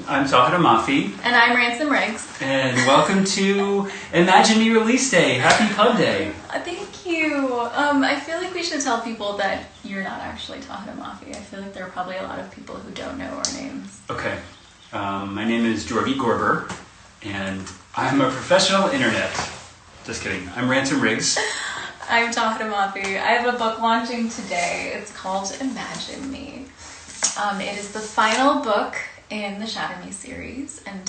I'm Tahereh Mafi. And I'm Ransom Riggs. And welcome to Imagine Me Release Day. Happy Pub Day. Thank you. I feel like we should tell people that you're not actually Tahereh Mafi. I feel like there are probably a lot of people who don't know our names. Okay. My name is Jorgi Gorber, and I'm a professional internet. Just kidding. I'm Ransom Riggs. I'm Tahereh Mafi. I have a book launching today. It's called Imagine Me. It is the final book in the Shatter Me series, and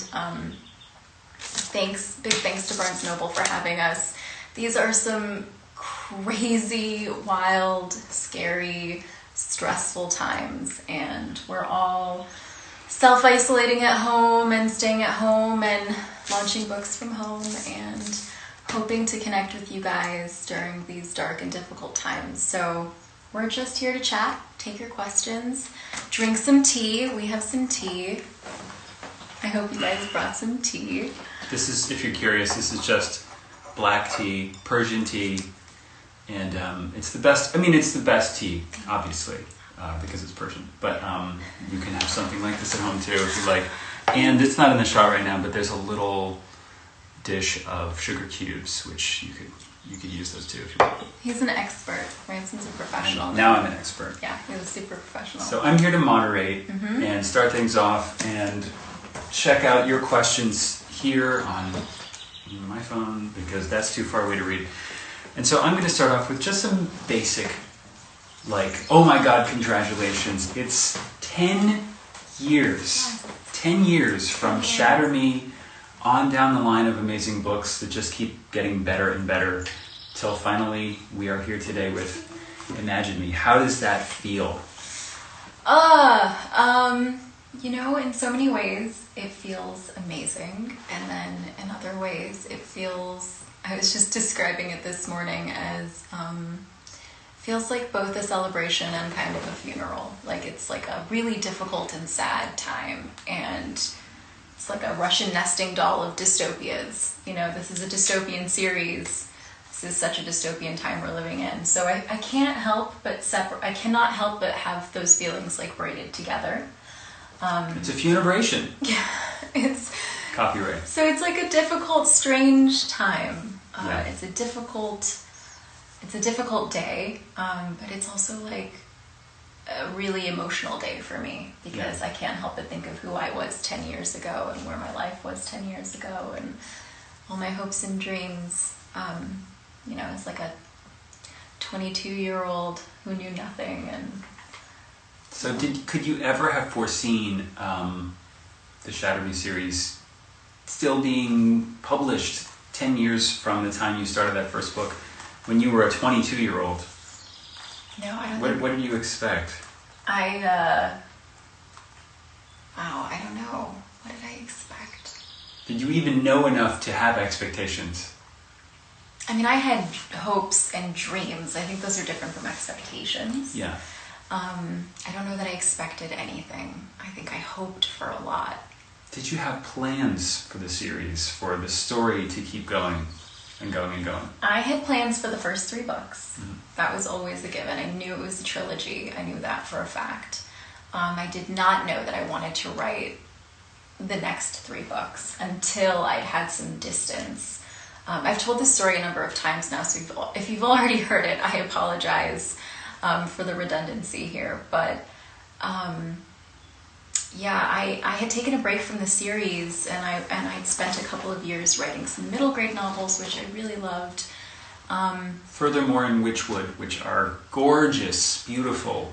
big thanks to Barnes & Noble for having us. These are some crazy, wild, scary, stressful times, and we're all self-isolating at home and staying at home and launching books from home and hoping to connect with you guys during these dark and difficult times. So we're just here to chat, take your questions, drink some tea. We have some tea. I hope you guys brought some tea. This is, if you're curious, this is just black tea, Persian tea, and it's the best. I mean, it's the best tea, obviously, because it's Persian. But you can have something like this at home too if you like. And it's not in the shot right now, but there's a little dish of sugar cubes, which you could use those too if you want. He's an expert. Ransom's a professional. Now I'm an expert. Yeah, he's a super professional. So I'm here to moderate and start things off and check out your questions here on my phone because that's too far away to read. And so I'm going to start off with just some basic, like, oh my God, congratulations. It's 10 years. 10 years from Shatter Me on down the line of amazing books that just keep getting better and better till finally we are here today with Imagine Me. How does that feel? You know, in so many ways it feels amazing, and then in other ways it feels, I was just describing it this morning as feels like both a celebration and kind of a funeral. Like it's like a really difficult and sad time, and it's like a Russian nesting doll of dystopias. You know, this is a dystopian series. This is such a dystopian time we're living in. So I can't help but I cannot help but have those feelings like braided together. It's a funibration. Yeah, it's copyright. So it's like a difficult, strange time. Yeah. It's a difficult day, but it's also like a really emotional day for me because I can't help but think of who I was 10 years ago and where my life was 10 years ago and all my hopes and dreams. You know, it's like a 22-year-old who knew nothing. And so could you ever have foreseen the Shatter Me series still being published 10 years from the time you started that first book when you were a 22-year-old? No, I don't What did you expect? I don't know. What did I expect? Did you even know enough to have expectations? I mean, I had hopes and dreams. I think those are different from expectations. Yeah. I don't know that I expected anything. I think I hoped for a lot. Did you have plans for the series, for the story to keep going and going and going? I had plans for the first 3 books. That was always a given. I knew it was a trilogy. I knew that for a fact. I did not know that I wanted to write the next 3 books until I had some distance. I've told this story a number of times now, so if you've already heard it, I apologize for the redundancy here. But I had taken a break from the series, and I'd spent a couple of years writing some middle grade novels, which I really loved. Furthermore in Witchwood, which are gorgeous, beautiful,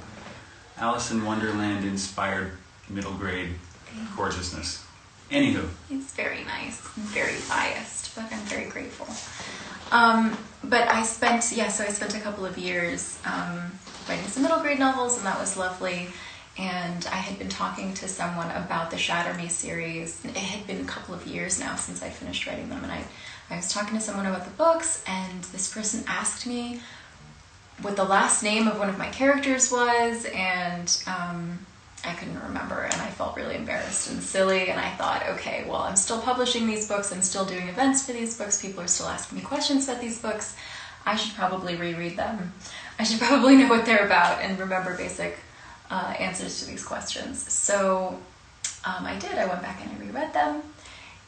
Alice in Wonderland inspired middle grade gorgeousness. Anywho. It's very nice. I'm very biased, but I'm very grateful. But I spent a couple of years writing some middle grade novels, and that was lovely. And I had been talking to someone about the Shatter Me series. It had been a couple of years now since I finished writing them, and I was talking to someone about the books, and this person asked me what the last name of one of my characters was, and I couldn't remember, and I felt really embarrassed and silly, and I thought, okay, well, I'm still publishing these books, I'm still doing events for these books, people are still asking me questions about these books, I should probably reread them. I should probably know what they're about and remember basic answers to these questions. So I did. I went back and I reread them.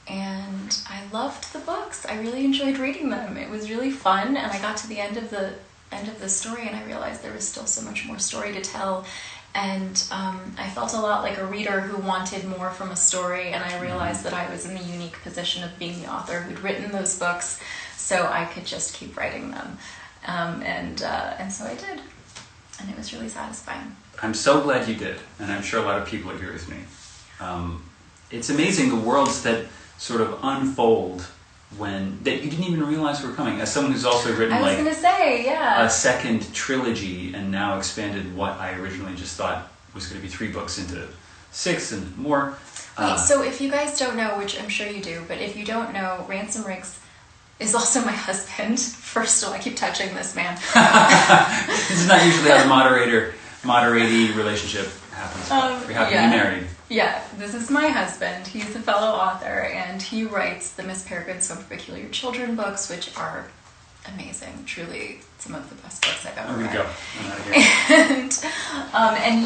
And I loved the books. I really enjoyed reading them. It was really fun, and I got to the end of the story, and I realized there was still so much more story to tell. And I felt a lot like a reader who wanted more from a story, and I realized that I was in the unique position of being the author who'd written those books, so I could just keep writing them. And so I did, and it was really satisfying. I'm so glad you did, and I'm sure a lot of people agree with me. It's amazing the worlds that sort of unfold that you didn't even realize were coming. As someone who's also written a second trilogy and now expanded what I originally just thought was going to be 3 books into 6 and more. Wait, so if you guys don't know, which I'm sure you do, but if you don't know, Ransom Riggs is also my husband. First of all, I keep touching this man. This is not usually how the moderatee relationship happens. We happen to be married. Yeah, this is my husband. He's a fellow author, and he writes the Miss Peregrine's Home for Peculiar Children books, which are amazing. Truly, some of the best books I've ever read. I'm gonna go. I'm out of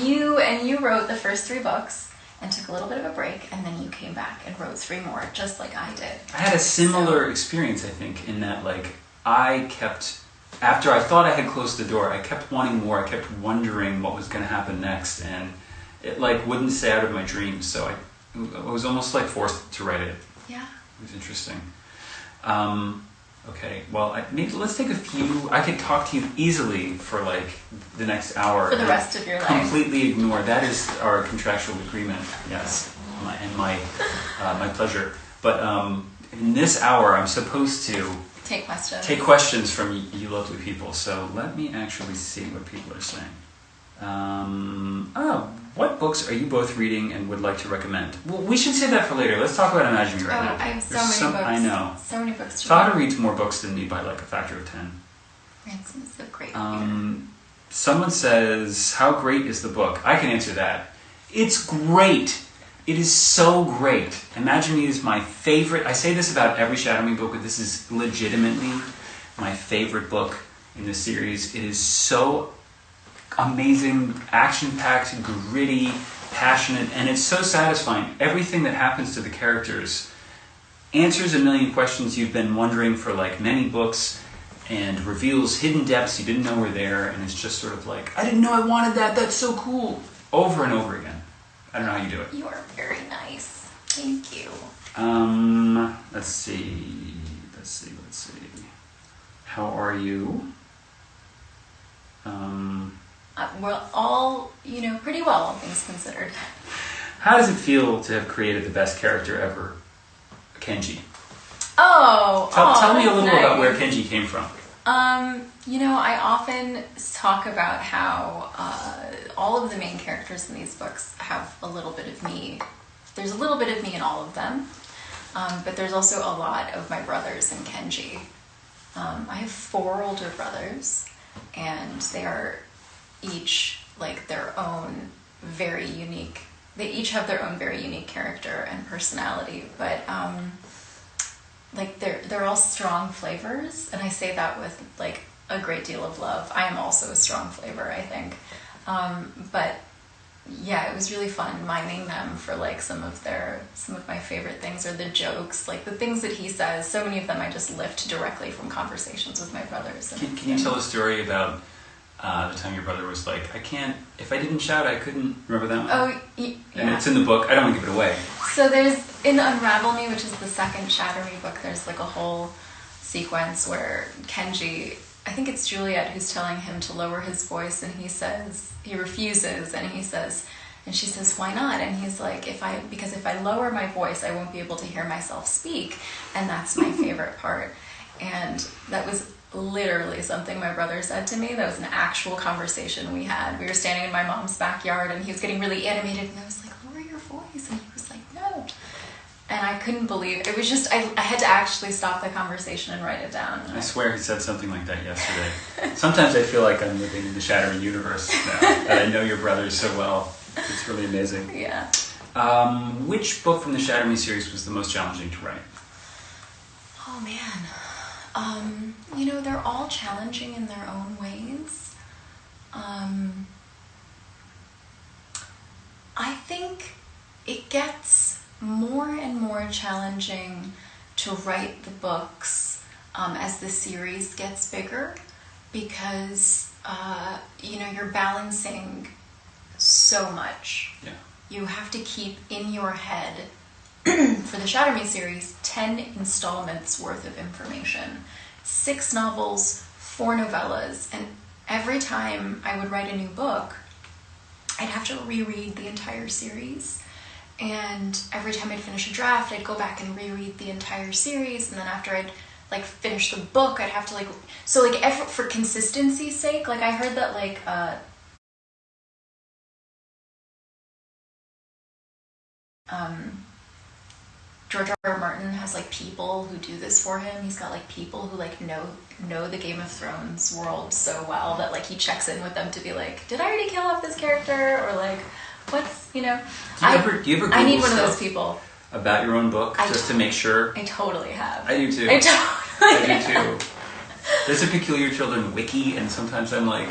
here. And you wrote the first 3 books and took a little bit of a break, and then you came back and wrote 3 more, just like I did. I had a similar experience, I think, in that after I thought I had closed the door, I kept wanting more. I kept wondering what was going to happen next, and it wouldn't stay out of my dreams. So I was almost forced to write it. Yeah, it was interesting. Okay, well, maybe let's take a few. I could talk to you easily for the next hour. For the rest of your life. Completely ignore. That is our contractual agreement. Yes, my pleasure. But in this hour, I'm supposed to take questions from you lovely people. So let me actually see what people are saying. What books are you both reading and would like to recommend? Well, we should say that for later. Let's talk about Imagine Me right now. I have so many books. I know. So many books to Tahereh read. reads more books than me by a factor of 10. Ransom is a great reader. Someone says, how great is the book? I can answer that. It's great. It is so great. Imagine Me is my favorite. I say this about every Shatter Me book, but this is legitimately my favorite book in the series. It is so amazing, action-packed, gritty, passionate, and it's so satisfying. Everything that happens to the characters answers a million questions you've been wondering for many books, and reveals hidden depths you didn't know were there, and it's just sort of I didn't know I wanted that, that's so cool, over and over again. I don't know how you do it. You are very nice. Thank you. Let's see. How are you? We're all, pretty well, all things considered. How does it feel to have created the best character ever, Kenji? Tell me a little nice. about where Kenji came from. I often talk about how all of the main characters in these books have a little bit of me. There's a little bit of me in all of them, but there's also a lot of my brothers in Kenji. I have 4 older brothers, and they are each their own very unique. They each have their own very unique character and personality, but they're all strong flavors, and I say that with a great deal of love. I am also a strong flavor, I think. But yeah, it was really fun miming them for some of my favorite things, or the jokes, the things that he says. So many of them I just lift directly from conversations with my brothers. Can you tell a story about the time your brother was if I didn't shout, I couldn't. Remember that one? Oh, yeah. And it's in the book. I don't want to give it away. So there's, in Unravel Me, which is the second Shatter Me book, there's a whole sequence where Kenji, I think it's Juliet who's telling him to lower his voice, and he refuses, and she says, why not? And he's because if I lower my voice, I won't be able to hear myself speak, and that's my favorite part. And that was literally something my brother said to me. That was an actual conversation we had. We were standing in my mom's backyard, and he was getting really animated, and I was like, lower your voice, and he was like, no. And I couldn't believe it. It was just, I had to actually stop the conversation and write it down. I swear he said something like that yesterday. Sometimes I feel like I'm living in the Shatter Me universe now, that I know your brothers so well. It's really amazing. Yeah. Which book from the Shatter Me series was the most challenging to write? Oh, man. They're all challenging in their own ways. I think it gets more and more challenging to write the books as the series gets bigger, because you're balancing so much. Yeah. You have to keep in your head for the Shatter Me series 10 installments worth of information, 6 novels, 4 novellas, and every time I would write a new book, I'd have to reread the entire series. And every time I'd finish a draft, I'd go back and reread the entire series, and then after I'd finish the book, I'd have to for consistency's sake, I heard that George R. R. Martin has people who do this for him. He's got people who know the Game of Thrones world so well that he checks in with them to be did I already kill off this character, or what's Do you ever Google I need one of stuff those people about your own book just to make sure? I totally have. I do too. I do too. There's a Peculiar Children wiki, and sometimes I'm like,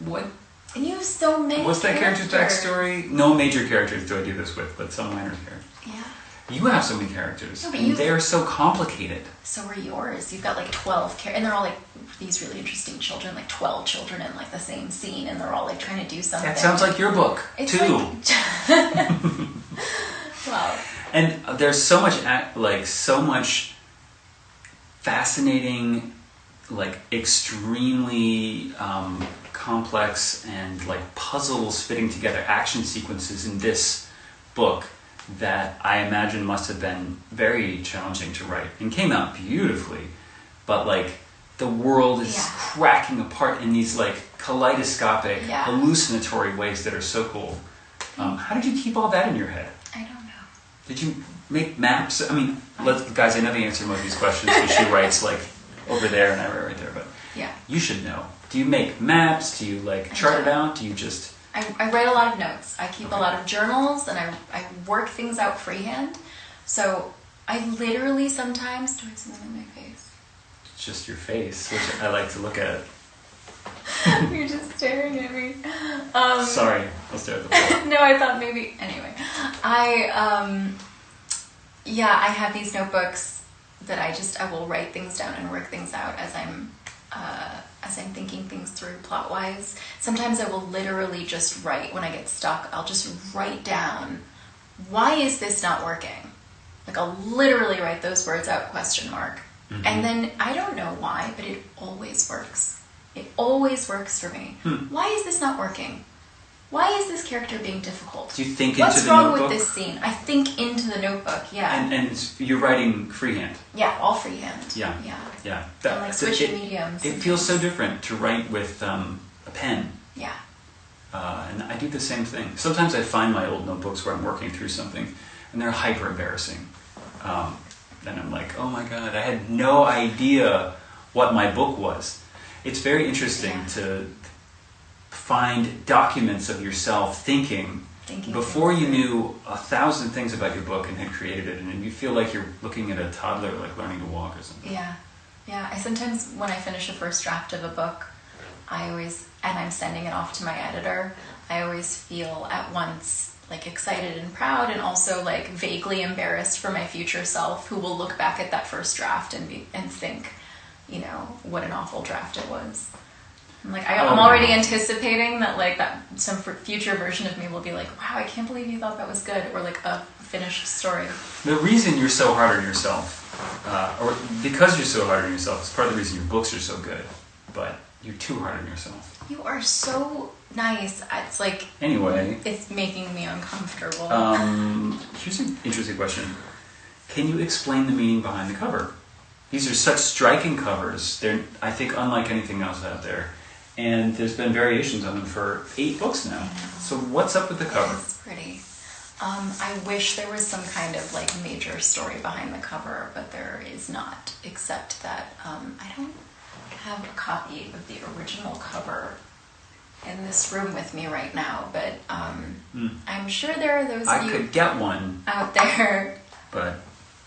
what? And you have so many. What's that character's backstory? No major characters do I do this with, but some minor characters. Yeah. You have so many characters, no, and they are so complicated. So are yours. You've got 12 characters, and they're all these really interesting children, 12 children in the same scene, and they're all trying to do something. That sounds like your book, too. Wow. And there's so much fascinating, extremely complex and puzzles fitting together action sequences in this book that I imagine must have been very challenging to write, and came out beautifully, but the world is cracking apart in these kaleidoscopic, hallucinatory ways that are so cool. How did you keep all that in your head? I don't know. Did you make maps? I mean, guys, I know the answer to most of these questions, because she writes over there and I write right there, but you should know. Do you make maps? Do you chart it out? Do you just... I write a lot of notes. I keep a lot of journals, and I work things out freehand. So I literally sometimes... Do I have something in my face? It's just your face, which I like to look at. You're just staring at me. Sorry, I'll stare at the wall. No, I thought maybe... Anyway. I have these notebooks that I will write things down and work things out as I'm thinking things through plot-wise. Sometimes I will literally just write, when I get stuck, I'll just write down, why is this not working? I'll literally write those words out, ? Mm-hmm. And then, I don't know why, but it always works. It always works for me. Why is this not working? Why is this character being difficult? Do you think What's into the notebook? What's wrong with this scene? I think into the notebook, yeah. And you're writing freehand? Yeah, all freehand. Yeah. And switching mediums. It feels so different to write with a pen. Yeah. And I do the same thing. Sometimes I find my old notebooks where I'm working through something, and they're hyper embarrassing. Then I'm like, oh my god, I had no idea what my book was. It's very interesting to find documents of yourself thinking before you knew 1,000 things about your book and had created it, and you feel like you're looking at a toddler learning to walk or something. Yeah. I sometimes, when I finish a first draft of a book, and I'm sending it off to my editor, I always feel at once excited and proud, and also vaguely embarrassed for my future self, who will look back at that first draft and think, what an awful draft it was. I'm already anticipating that that some future version of me will be wow, I can't believe you thought that was good, or a finished story. The reason you're so hard on yourself, or because you're so hard on yourself, is part of the reason your books are so good, but you're too hard on yourself. You are so nice. It's anyway, it's making me uncomfortable. Here's an interesting question. Can you explain the meaning behind the cover? These are such striking covers. They're, I think, unlike anything else out there. And there's been variations on them for 8 books now. So what's up with the cover? It's pretty. I wish there was some kind of major story behind the cover, but there is not, except that I don't have a copy of the original cover in this room with me right now, but I'm sure there are those of you... I could get one out there. But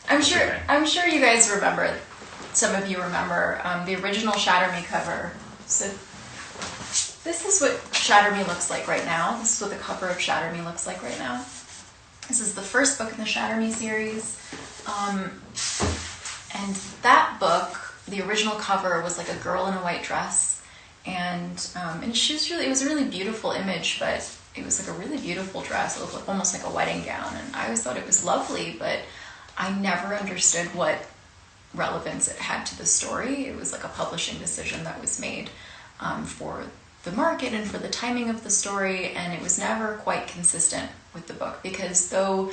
I'm sure okay. I'm sure you guys remember, some of you remember, the original Shatter Me cover. So this is what Shatter Me looks like right now. This is what the cover of Shatter Me looks like right now. This is the first book in the Shatter Me series. And that book, the original cover was like a girl in a white dress. And she was it was a really beautiful image, but it was like a really beautiful dress. It looked like, almost like a wedding gown. And I always thought it was lovely, but I never understood what relevance it had to the story. It was like a publishing decision that was made for the market and for the timing of the story, and it was never quite consistent with the book, because though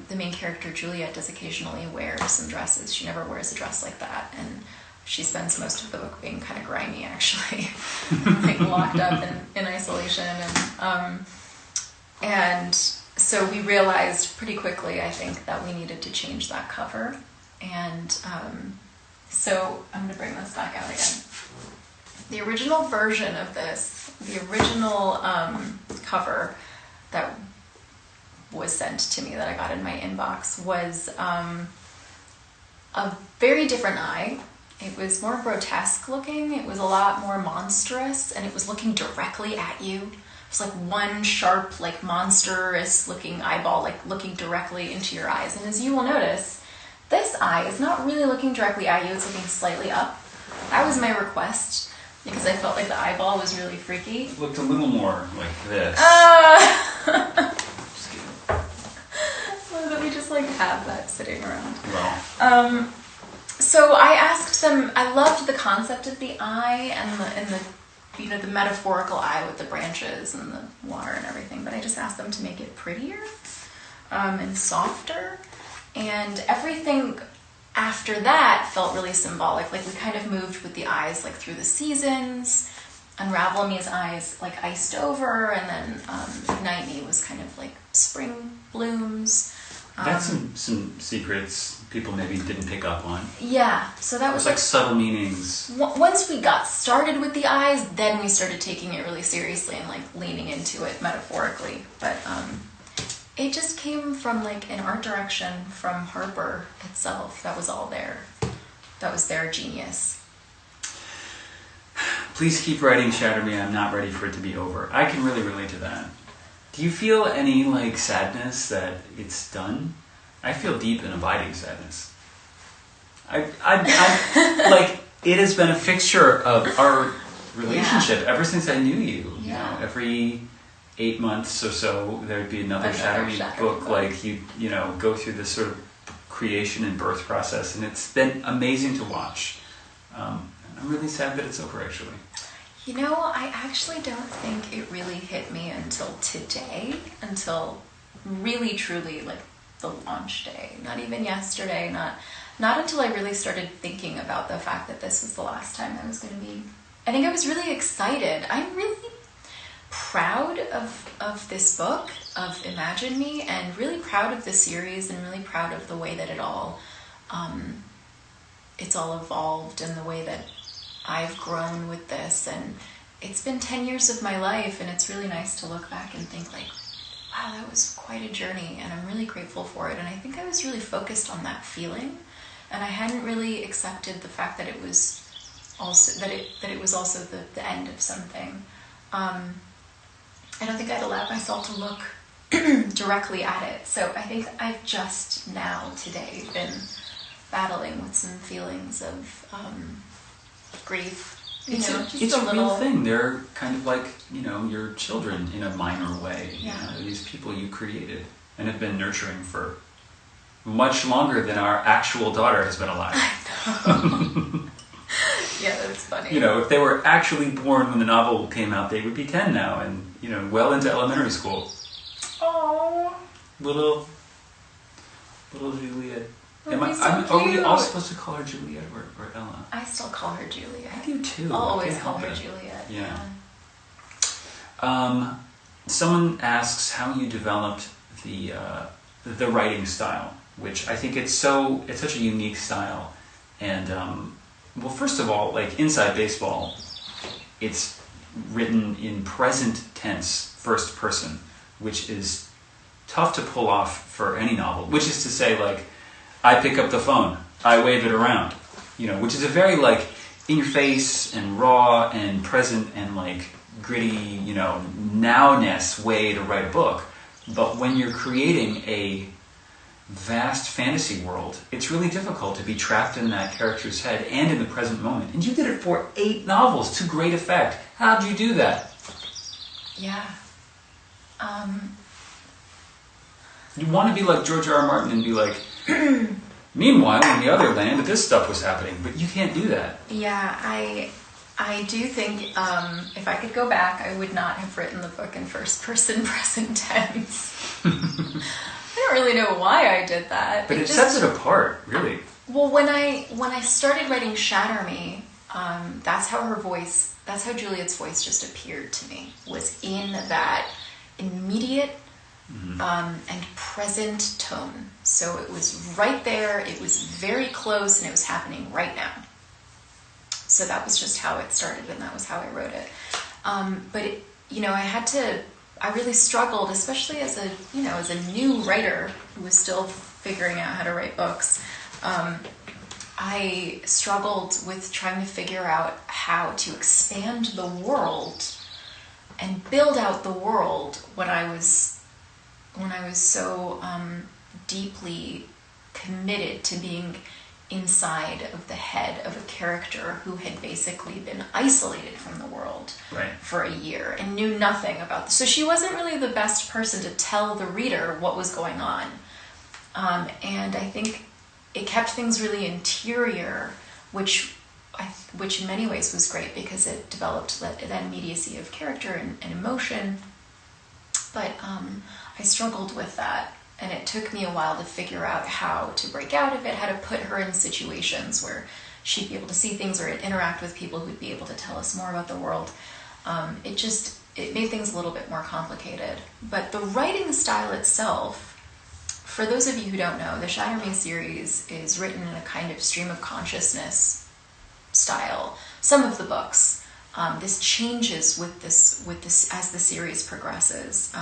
the main character Juliet does occasionally wear some dresses, she never wears a dress like that, and she spends most of the book being kind of grimy, actually, like locked up in isolation, and so we realized pretty quickly, I think, that we needed to change that cover. And so I'm going to bring this back out again. The original version of this, the original cover that was sent to me, that I got in my inbox, was a very different eye. It was more grotesque looking. It was a lot more monstrous, and it was looking directly at you. It was like one sharp, like monstrous looking eyeball, like looking directly into your eyes. And as you will notice, this eye is not really looking directly at you, it's looking slightly up. That was my request, because I felt like the eyeball was really freaky. It looked a little more like this. Just kidding. So that we just like have that sitting around. Well. So I asked them, I loved the concept of the eye and the the metaphorical eye with the branches and the water and everything, but I just asked them to make it prettier and softer. And everything after that felt really symbolic. Like we kind of moved with the eyes like through the seasons. Unravel Me's eyes like iced over, and then Ignite Me was kind of like spring blooms. That's some secrets people maybe didn't pick up on. Yeah, so that was like subtle meanings. Once we got started with the eyes, then we started taking it really seriously and like leaning into it metaphorically. But it just came from like an art direction from Harper itself. That was all there. That was their genius. Please keep writing Shatter Me. I'm not ready for it to be over. I can really relate to that. Do you feel any like sadness that it's done? I feel deep and abiding sadness. I like, it has been a fixture of our relationship ever since I knew you. Yeah. You know, every 8 months or so, there'd be another Shatter Me book. Like you know, go through this sort of creation and birth process, and it's been amazing to watch. I'm really sad that it's over, actually. You know, I actually don't think it really hit me until today, until really truly like the launch day. Not even yesterday, not until I really started thinking about the fact that this was the last time I was going to be. I think I was really excited. I'm really proud of this book, of Imagine Me, and really proud of the series, and really proud of the way that it's all evolved, and the way that I've grown with this. And it's been 10 years of my life, and it's really nice to look back and think like, wow, that was quite a journey, and I'm really grateful for it. And I think I was really focused on that feeling, and I hadn't really accepted the fact that it was also that it was also the end of something. I don't think I'd allowed myself to look directly at it. So I think I've just now today been battling with some feelings of grief. It's a real thing. They're kind of like, your children in a minor way. Yeah. These people you created and have been nurturing for much longer than our actual daughter has been alive. I know. Yeah, that's funny. If they were actually born when the novel came out, they would be 10 now and, well into elementary school. Oh, Little Juliet. Are we all supposed to call her Juliet or Ella? I still call her Juliet. I do too. I'll always call her Juliet. Yeah. Someone asks how you developed the writing style, which I think it's such a unique style. And well, first of all, like Inside Baseball, it's written in present tense, first person, which is tough to pull off for any novel. Which is to say, like, I pick up the phone, I wave it around, which is a very like in your face and raw and present and like gritty, nowness way to write a book. But when you're creating a vast fantasy world, it's really difficult to be trapped in that character's head and in the present moment. And you did it for 8 novels to great effect. How'd you do that? Yeah. You want to be like George R. R. Martin and be like, meanwhile, in the other land, this stuff was happening. But you can't do that. Yeah, I do think if I could go back, I would not have written the book in first person present tense. I don't really know why I did that. But it sets it apart, really. Well, when I started writing Shatter Me, that's how Juliet's voice just appeared to me, was in that immediate and present tone. So it was right there, it was very close, and it was happening right now. So that was just how it started, and that was how I wrote it. But I really struggled, especially as a new writer who was still figuring out how to write books. I struggled with trying to figure out how to expand the world and build out the world when I was so deeply committed to being inside of the head of a character who had basically been isolated from the world for a year and knew nothing about this. So she wasn't really the best person to tell the reader what was going on. And I think it kept things really interior, which in many ways was great because it developed that immediacy of character and emotion. But I struggled with that. And it took me a while to figure out how to break out of it, how to put her in situations where she'd be able to see things or interact with people who'd be able to tell us more about the world. It made things a little bit more complicated. But the writing style itself, for those of you who don't know, the Shatter Me series is written in a kind of stream of consciousness style. Some of the books. This changes with this as the series progresses.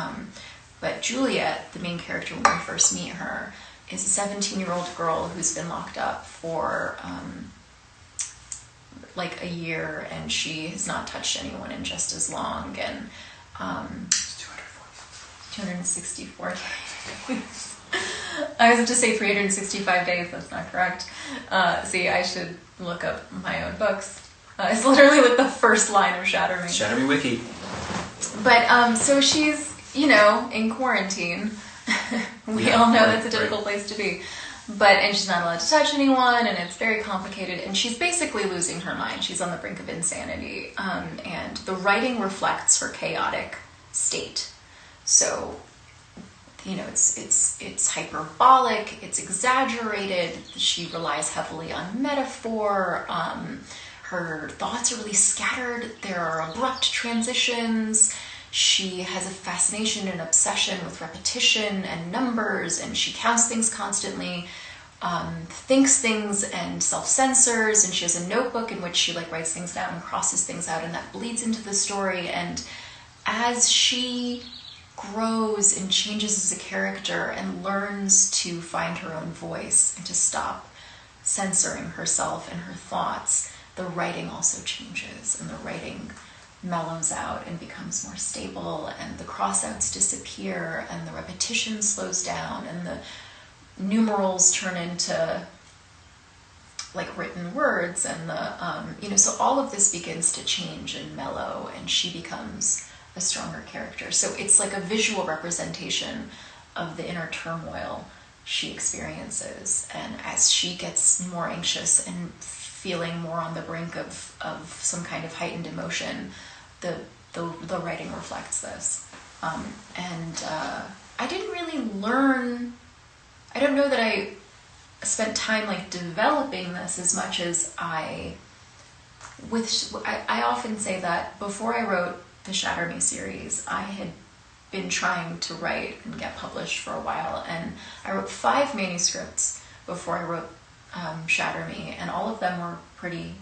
But Juliet, the main character when we first meet her, is a 17-year-old girl who's been locked up for like a year, and she has not touched anyone in just as long. And It's 264 days. I was going to say 365 days. That's not correct. See, I should look up my own books. It's literally like the first line of Shatter Me. Shatter Me Wiki. But so she's, in quarantine. We all know that's a difficult place to be. And she's not allowed to touch anyone, and it's very complicated, and she's basically losing her mind. She's on the brink of insanity. And the writing reflects her chaotic state. So, it's hyperbolic, it's exaggerated, she relies heavily on metaphor, her thoughts are really scattered, there are abrupt transitions. She has a fascination and obsession with repetition and numbers, and she counts things constantly, thinks things and self-censors, and she has a notebook in which she writes things down and crosses things out, and that bleeds into the story. And as she grows and changes as a character and learns to find her own voice and to stop censoring herself and her thoughts, the writing also changes, and the writing mellows out and becomes more stable, and the crossouts disappear, and the repetition slows down, and the numerals turn into written words, and so all of this begins to change and mellow, and she becomes a stronger character. So it's like a visual representation of the inner turmoil she experiences, and as she gets more anxious and feeling more on the brink of some kind of heightened emotion, the writing reflects this. I didn't really learn, I don't know that I spent time developing this as much as I often say that before I wrote the Shatter Me series, I had been trying to write and get published for a while, and I wrote 5 manuscripts before I wrote Shatter Me, and all of them were pretty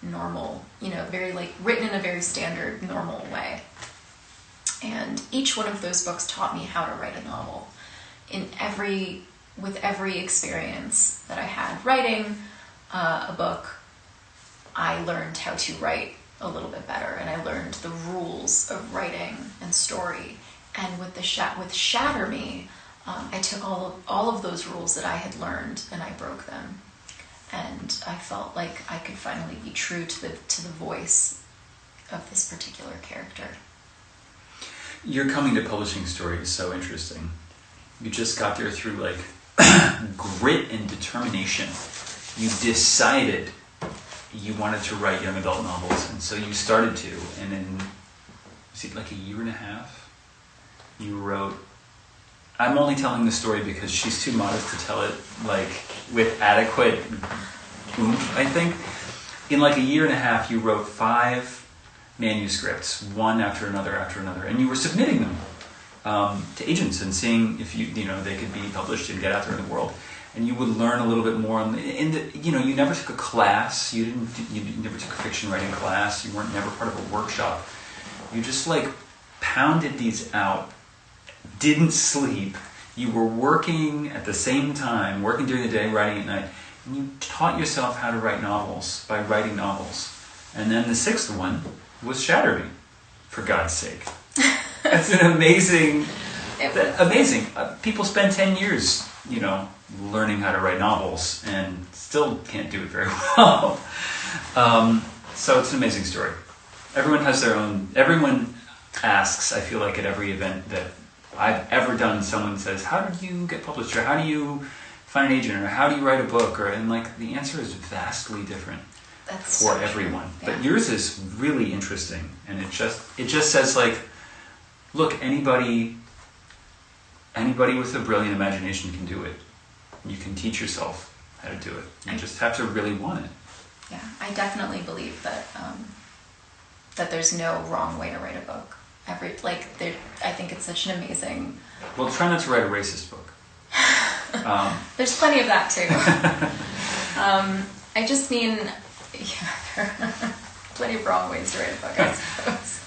normal, very written in a very standard, normal way. And each one of those books taught me how to write a novel. With every experience that I had writing a book, I learned how to write a little bit better, and I learned the rules of writing and story. And with with Shatter Me, I took all of those rules that I had learned and I broke them, and I felt like I could finally be true to the voice of this particular character. Your coming to publishing story is so interesting. You just got there through like grit and determination. You decided you wanted to write young adult novels, and so you started to, and in, was it like a year and a half, you wrote, I'm only telling the story because she's too modest to tell it like with adequate oomph, I think. In like a year and a half, you wrote 5 manuscripts, one after another, and you were submitting them to agents and seeing if they could be published and get out there in the world. And you would learn a little bit more. You never took a class. You never took a fiction writing class. You weren't never part of a workshop. You just like pounded these out. Didn't sleep. You were working at the same time, working during the day, writing at night. And you taught yourself how to write novels by writing novels. And then the 6th one was Shatter Me, for God's sake. That's an amazing. People spend 10 years, learning how to write novels and still can't do it very well. So it's an amazing story. Everyone has their own. Everyone asks, I feel like at every event that I've ever done, someone says, how did you get published, or how do you find an agent, or how do you write a book, and like the answer is vastly different. That's for so everyone. True. But Yeah. yours is really interesting, and it just says like, look, anybody with a brilliant imagination can do it. You can teach yourself how to do it. You just have to really want it. Yeah, I definitely believe that that there's no wrong way to write a book. I think it's such an amazing. Well, try not to write a racist book. There's plenty of that too. I just mean, there are plenty of wrong ways to write a book, I suppose.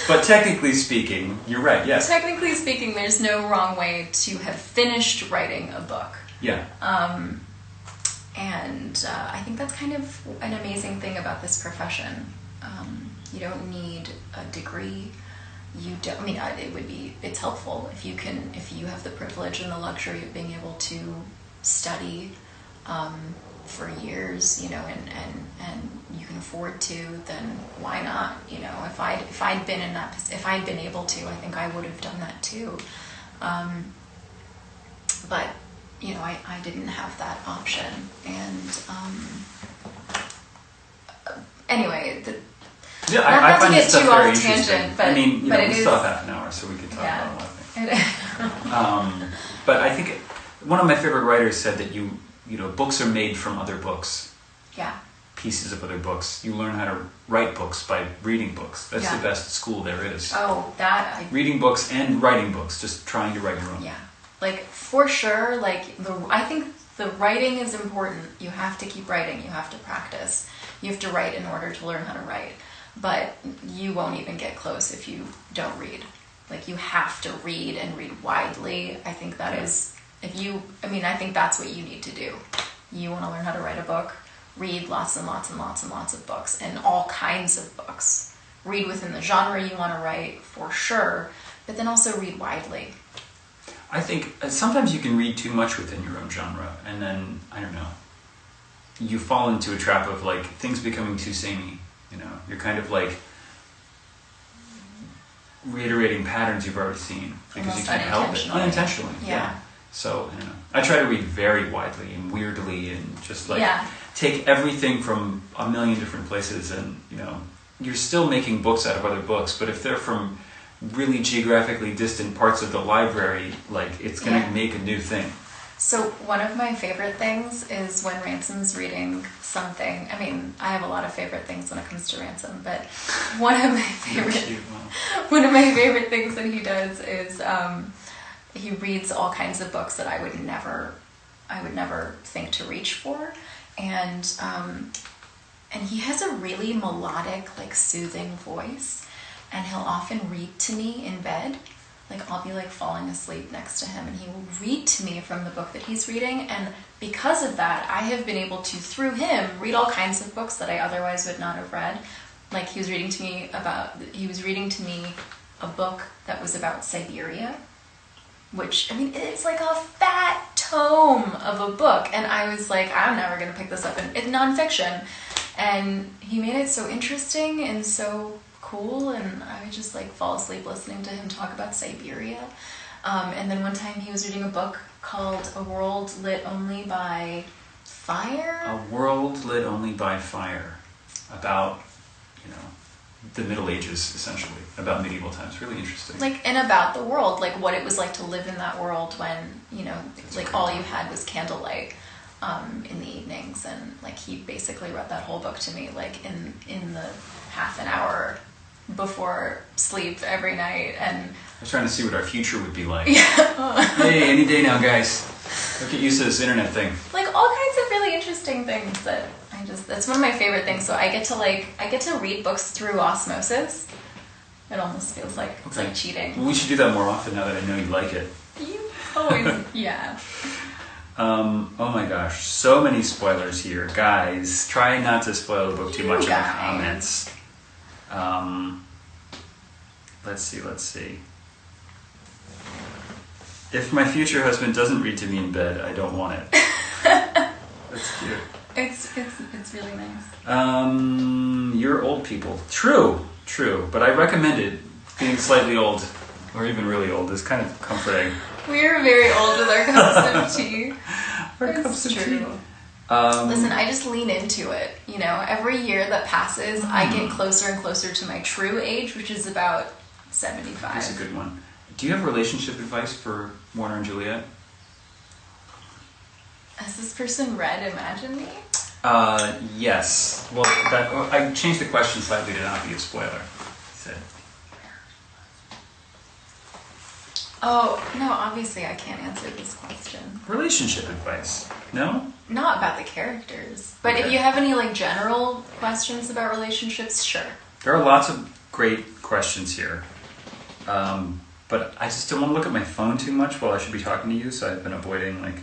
But technically speaking, you're right. Yes. Technically speaking, there's no wrong way to have finished writing a book. Yeah. And I think that's kind of an amazing thing about this profession. You don't need a degree. You don't. I mean, it's helpful if you have the privilege and the luxury of being able to study for years, and you can afford to. Then why not? If I'd been able to, I think I would have done that too. But I didn't have that option, and anyway. Yeah, I find this stuff very interesting. But we still have half an hour, so we could talk about a lot of things. But I think one of my favorite writers said that books are made from other books. Yeah. Pieces of other books. You learn how to write books by reading books. That's the best school there is. Oh, reading books and writing books. Just trying to write your own. Yeah, for sure. I think the writing is important. You have to keep writing. You have to practice. You have to write in order to learn how to write. But you won't even get close if you don't read. You have to read and read widely. I think that is, I think that's what you need to do. You want to learn how to write a book, read lots and lots and lots and lots of books, and all kinds of books. Read within the genre you want to write, for sure, but then also read widely. I think sometimes you can read too much within your own genre, and then, I don't know, you fall into a trap of things becoming too samey. You're kind of reiterating patterns you've already seen because almost you can't help it. Unintentionally. Yeah. So, I don't know. I try to read very widely and weirdly and just take everything from a million different places, and you're still making books out of other books, but if they're from really geographically distant parts of the library, it's going to make a new thing. So one of my favorite things is when Ransom's reading something. I mean, I have a lot of favorite things when it comes to Ransom, but one of my favorite things that he does is he reads all kinds of books that I would never think to reach for, and he has a really melodic, soothing voice, and he'll often read to me in bed. I'll be falling asleep next to him, and he will read to me from the book that he's reading, and because of that, I have been able to, through him, read all kinds of books that I otherwise would not have read, like he was reading to me a book that was about Siberia, which, I mean, it's like a fat tome of a book, and I was like, I'm never going to pick this up. And it's nonfiction, and he made it so interesting and so cool, and I would just like fall asleep listening to him talk about Siberia. And then one time he was reading a book called A World Lit Only by Fire. A World Lit Only by Fire, about, you know, the Middle Ages, essentially, about medieval times. Really interesting. Like, and about the world, like what it was like to live in that world when, you know, like all you had was candlelight in the evenings. And like he basically read that whole book to me, like in the half an hour before sleep every night. And I was trying to see what our future would be like. yeah. Hey, any day now, guys. Don't get used to this internet thing. Like all kinds of really interesting things that that's one of my favorite things. So I get to read books through osmosis. It almost feels like it's like cheating. Well, we should do that more often now that I know you like it. You always, yeah. Oh my gosh, so many spoilers here. Guys, try not to spoil the book too much in the comments. Let's see. If my future husband doesn't read to me in bed, I don't want it. That's cute. It's really nice. You're old people. True. But I recommend it. Being slightly old, or even really old, is kind of comforting. We are very old with our cups of tea. Cups of tea. Listen, I just lean into it. You know, every year that passes, I get closer and closer to my true age, which is about 75. That's a good one. Do you have relationship advice for Warner and Juliet? Has this person read Imagine Me? Yes. Well, I changed the question slightly to not be a spoiler. He said. Oh, no, obviously I can't answer this question. Relationship advice? No? Not about the characters. But Okay. if you have any like general questions about relationships, sure. There are lots of great questions here. But I just don't want to look at my phone too much while I should be talking to you, so I've been avoiding like...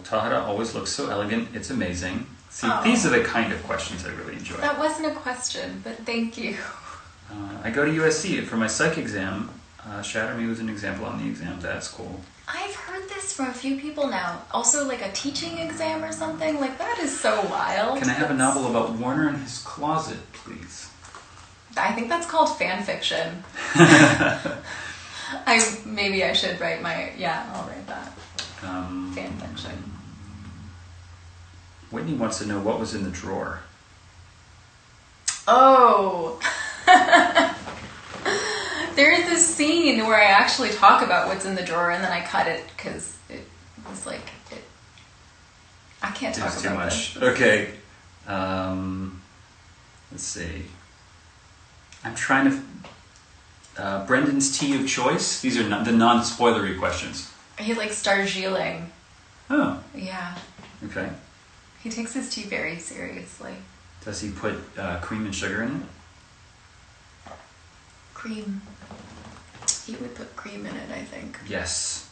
Tahereh always looks so elegant. It's amazing. See, these are the kind of questions I really enjoy. That wasn't a question, but thank you. I go to USC for my psych exam. Shatter Me was an example on the exam. That's cool. I've heard this from a few people now. Also, like a teaching exam or something. Like, that is so wild. Can I have a novel about Warner and his closet, please? I think that's called fan fiction. Maybe I should write I'll write that. Fan fiction. Whitney wants to know what was in the drawer. Oh. There is this scene where I actually talk about what's in the drawer, and then I cut it because it was like I can't talk about too much. this. Okay. Let's see. I'm trying to... Brendan's tea of choice. These are the non-spoilery questions. He likes Darjeeling. Oh. Yeah. Okay. He takes his tea very seriously. Does he put cream and sugar in it? Cream. He would put cream in it, I think. Yes.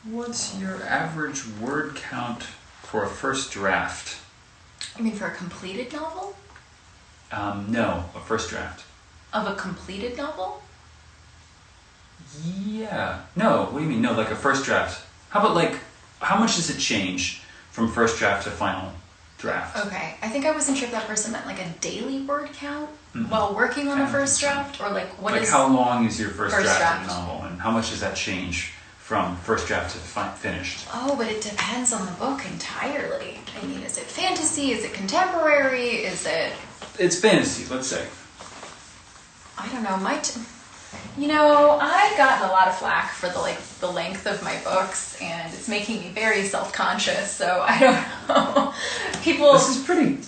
What's your average word count for a first draft? You mean for a completed novel? No, a first draft. Of a completed novel? Yeah. No, what do you mean? No, like a first draft. How about like, how much does it change from first draft to final draft? Okay, I think I wasn't sure if that person meant like a daily word count while working on a first draft, or like what like is... how long is your first draft of a novel, and how much does that change from first draft to finished? Oh, but it depends on the book entirely. I mean, is it fantasy? Is it contemporary? Is it... It's fantasy, let's say. I don't know, you know, I've gotten a lot of flack for the length of my books, and it's making me very self-conscious, so I don't know. People... This is pretty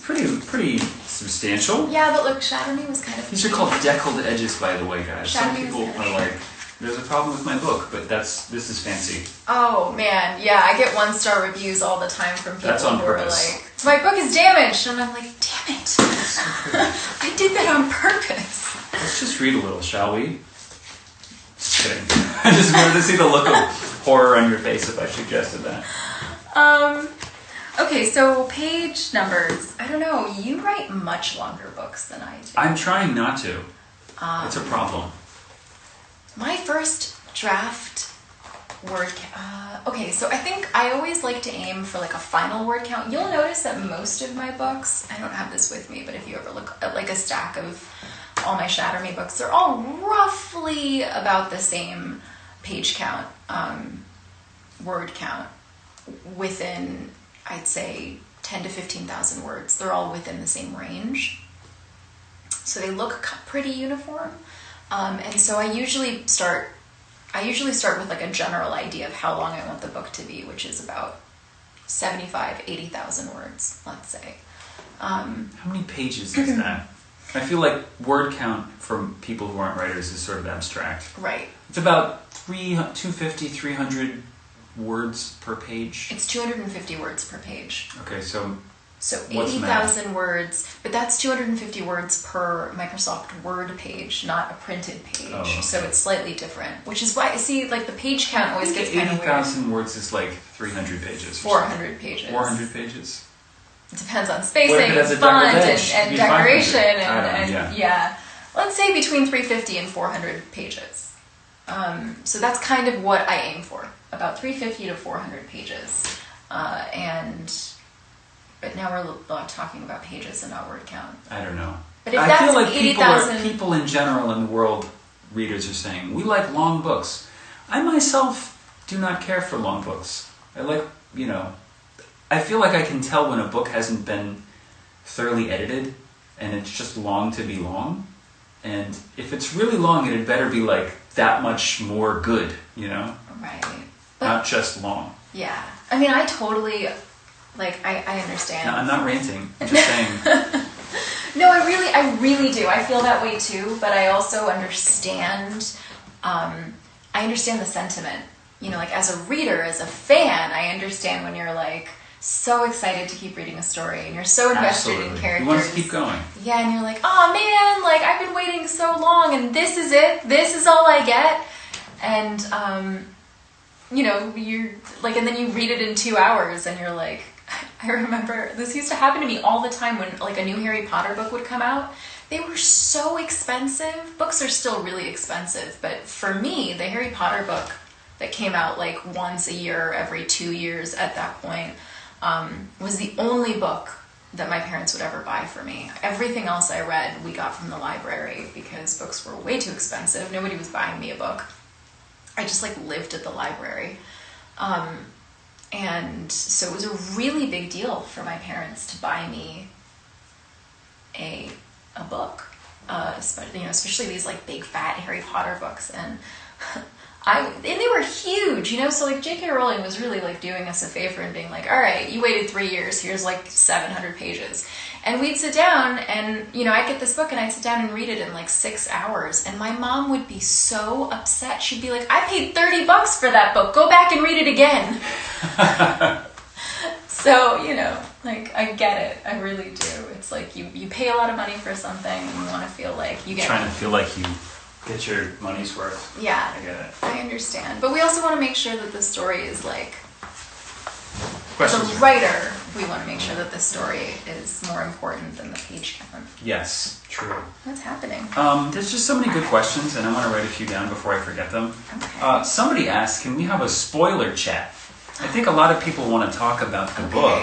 substantial. Yeah, but look, Shatter Me was kind of... These are called deckled edges, by the way, guys. Shatter Some Me people was are like, there's a problem with my book, but this is fancy. Oh, man, yeah, I get 1-star reviews all the time from people That's on who are purpose. like, my book is damaged, and I'm like, damn it. I did that on purpose. Let's just read a little, shall we? Just kidding. I just wanted to see the look of horror on your face if I suggested that. Okay, so page numbers. I don't know. You write much longer books than I do. I'm trying not to. It's a problem. My first draft word count. Okay, so I think I always like to aim for like a final word count. You'll notice that most of my books, I don't have this with me, but if you ever look at like a stack of all my Shatter Me books, they're all roughly about the same page count, word count, within, I'd say, 10 to 15,000 words. They're all within the same range. So they look pretty uniform. And so I usually start with like a general idea of how long I want the book to be, which is about 80,000 words, let's say. How many pages is that? I feel like word count for people who aren't writers is sort of abstract. Right. It's about 250, 300 words per page. It's 250 words per page. Okay, so 80,000 words, but that's 250 words per Microsoft Word page, not a printed page. Oh, okay. So it's slightly different, which is why, see, like the page count always gets kind of weird. 80,000 words is like 300 pages. 400 pages. 400 pages? It depends on spacing, What if it has a font, double edge? and decoration, and yeah. Let's say between 350 and 400 pages. So that's kind of what I aim for, about 350 to 400 pages. But now we're talking about pages and not word count. I don't know. But if I that's feel like 80,000... people in general in the world, readers are saying, we like long books. I myself do not care for long books. I like, I feel like I can tell when a book hasn't been thoroughly edited and it's just long to be long. And if it's really long, it had better be like that much more good, Right. But, not just long. Yeah. I mean, I totally... I understand. No, I'm not ranting. I'm just saying. No, I really do. I feel that way too, but I also understand, I understand the sentiment. As a reader, as a fan, I understand when you're so excited to keep reading a story and you're so invested in characters. You want to keep going. Yeah, and you're like, oh man, I've been waiting so long and this is it. This is all I get. And, you're and then you read it in 2 hours and you're like, I remember this used to happen to me all the time when a new Harry Potter book would come out. They were so expensive. Books are still really expensive, but for me, the Harry Potter book that came out once a year, every 2 years at that point, was the only book that my parents would ever buy for me. Everything else I read, we got from the library because books were way too expensive. Nobody was buying me a book. I just lived at the library. And so it was a really big deal for my parents to buy me a book, especially these big fat Harry Potter books, and they were huge, So J.K. Rowling was really doing us a favor and being all right, you waited 3 years, here's 700 pages, and we'd sit down and I'd get this book and I'd sit down and read it in 6 hours, and my mom would be so upset. She'd be like, I paid $30 for that book. Go back and read it again. So I get it. I really do. It's you pay a lot of money for something and you want to feel you get. Trying to feel like you get your money's worth. Yeah, I get it. I understand, but we also want to make sure that the story is Questions? as a writer, we want to make sure that the story is more important than the page count. Yes, true. What's happening? There's just so many good questions, and I want to write a few down before I forget them. Okay. Somebody asked, can we have a spoiler chat? I think a lot of people want to talk about the book,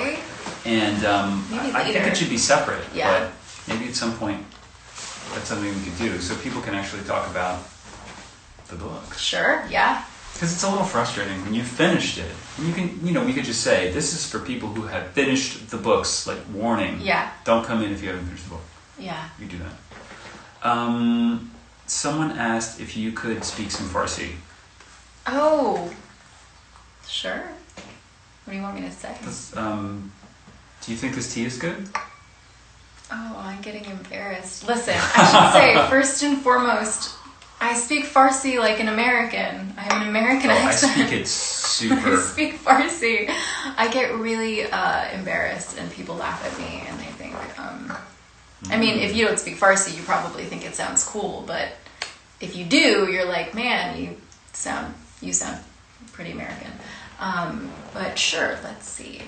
and I think it should be separate. Yeah. But maybe at some point that's something we could do, so people can actually talk about the book. Sure. Yeah. Because it's a little frustrating when you finished it. And you can, we could just say, this is for people who have finished the books, warning. Yeah. Don't come in if you haven't finished the book. Yeah. You do that. Someone asked if you could speak some Farsi. Oh. Sure. What do you want me to say? Do you think this tea is good? Oh, I'm getting embarrassed. Listen, I should say, first and foremost, I speak Farsi like an American. I have an American accent. I speak it super. I speak Farsi. I get really embarrassed and people laugh at me and they think, I mean, if you don't speak Farsi, you probably think it sounds cool, but if you do, you're like, man, you sound pretty American. But sure, let's see.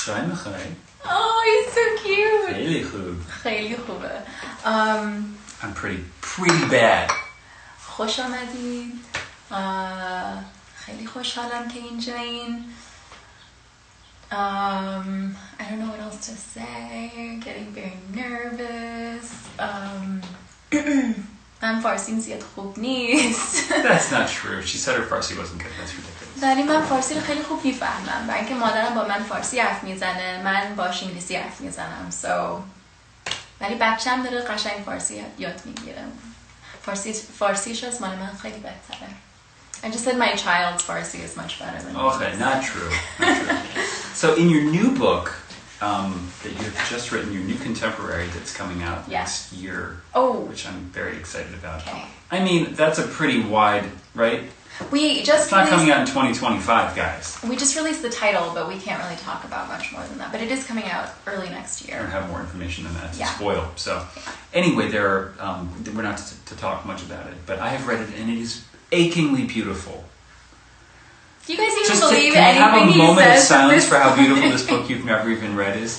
Chai Mechai. Oh, he's so cute. Really cool. خیلی خوبه. I'm pretty bad. خوش آمدید. خیلی خوشحالم که اینجایین. I don't know what else to say. Getting very nervous. من فارسیم زیاد خوب نیست. That's not true. She said her Farsi wasn't good. That's ridiculous. ولی من فارسی رو خیلی خوب میفهمم. برای اینکه مادرم با من فارسی حرف میزنه، من باش انگلیسی حرف میزنم. ولی بچه‌م داره قشنگ فارسی یاد میگیره. فارسیش از مال من خیلی بهتره. I just said my child's Farsi is much better than Okay, not true. Not true. So in your new book that you've just written, your new contemporary that's coming out next year, which I'm very excited about. Okay. I mean, that's a pretty wide, right? It's not coming out in 2025, guys. We just released the title, but we can't really talk about much more than that. But it is coming out early next year. I don't have more information than that to spoil. So anyway, we're not to talk much about it, but I have read it and it is achingly beautiful. Do you guys even Just believe can you have anything a moment of he says? silence for how beautiful this book you've never even read is?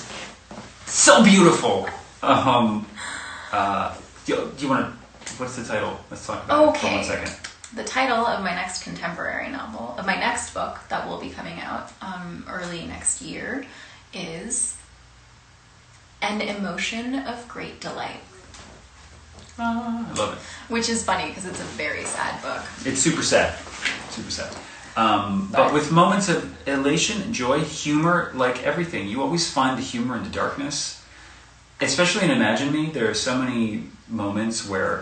So beautiful. Do you want to? What's the title? Let's talk about it for 1 second. The title of my next contemporary novel, of my next book that will be coming out early next year, is An Emotion of Great Delight. I love it. Which is funny because it's a very sad book. It's super sad. Super sad. But with moments of elation, joy, humor, like everything, you always find the humor in the darkness. Especially in Imagine Me, there are so many moments where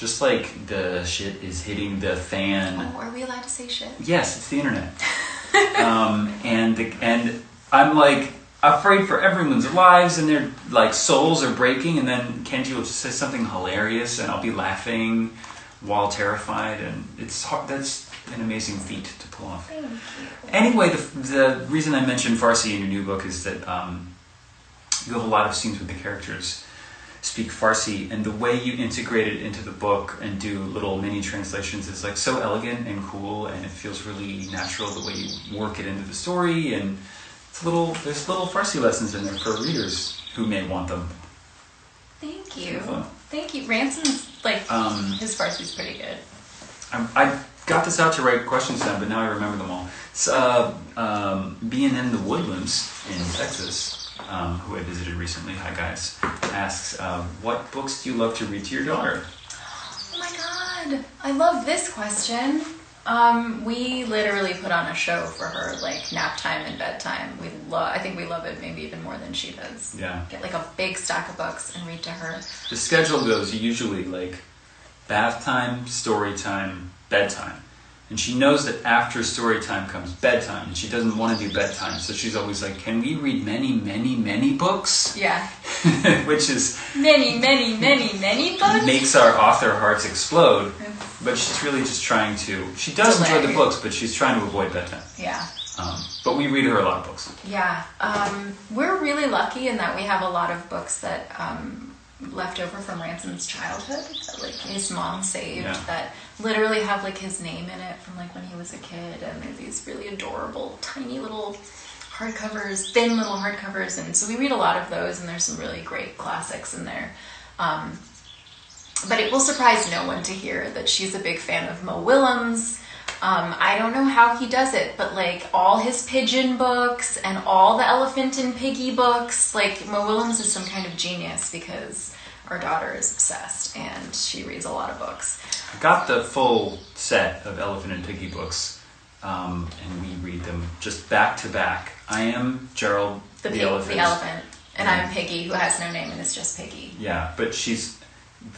just like the shit is hitting the fan. Oh, are we allowed to say shit? Yes, it's the internet. And I'm like afraid for everyone's lives and their like souls are breaking, and then Kenji will just say something hilarious and I'll be laughing while terrified, and it's hard. That's an amazing feat to pull off. Thank you. Anyway, the reason I mentioned Farsi in your new book is that you have a lot of scenes with the characters speak Farsi, and the way you integrate it into the book and do little mini translations is like so elegant and cool, and it feels really natural the way you work it into the story, and there's little Farsi lessons in there for readers who may want them. Thank you. Thank you. Ransom's like his Farsi's pretty good. I got this out to write questions down, but now I remember them all. B&N The Woodlands in Texas, who I visited recently, hi guys, asks, what books do you love to read to your daughter? Oh my god, I love this question. We literally put on a show for her, like nap time and bedtime. I think we love it maybe even more than she does. Yeah. Get like a big stack of books and read to her. The schedule goes usually like bath time, story time, bedtime. And she knows that after story time comes bedtime, and she doesn't want to do bedtime, so she's always like, can we read many, many, many books? Yeah. Which is... Many, many, many, many books? Makes our author hearts explode, but she's really just trying to... She does enjoy the books, but she's trying to avoid bedtime. Yeah. But we read her a lot of books. Yeah. We're really lucky in that we have a lot of books that... left over from Ransom's childhood that like his mom saved that literally have like his name in it from like when he was a kid, and they're these really adorable tiny little hardcovers, thin little hardcovers, and so we read a lot of those, and there's some really great classics in there. But it will surprise no one to hear that she's a big fan of Mo Willems. I don't know how he does it, but like all his pigeon books and all the Elephant and Piggy books, like Mo Willems is some kind of genius because our daughter is obsessed and she reads a lot of books. I got the full set of Elephant and Piggy books, and we read them just back to back. I am Gerald the elephant, and I'm Piggy, who has no name and is just Piggy. Yeah, but she's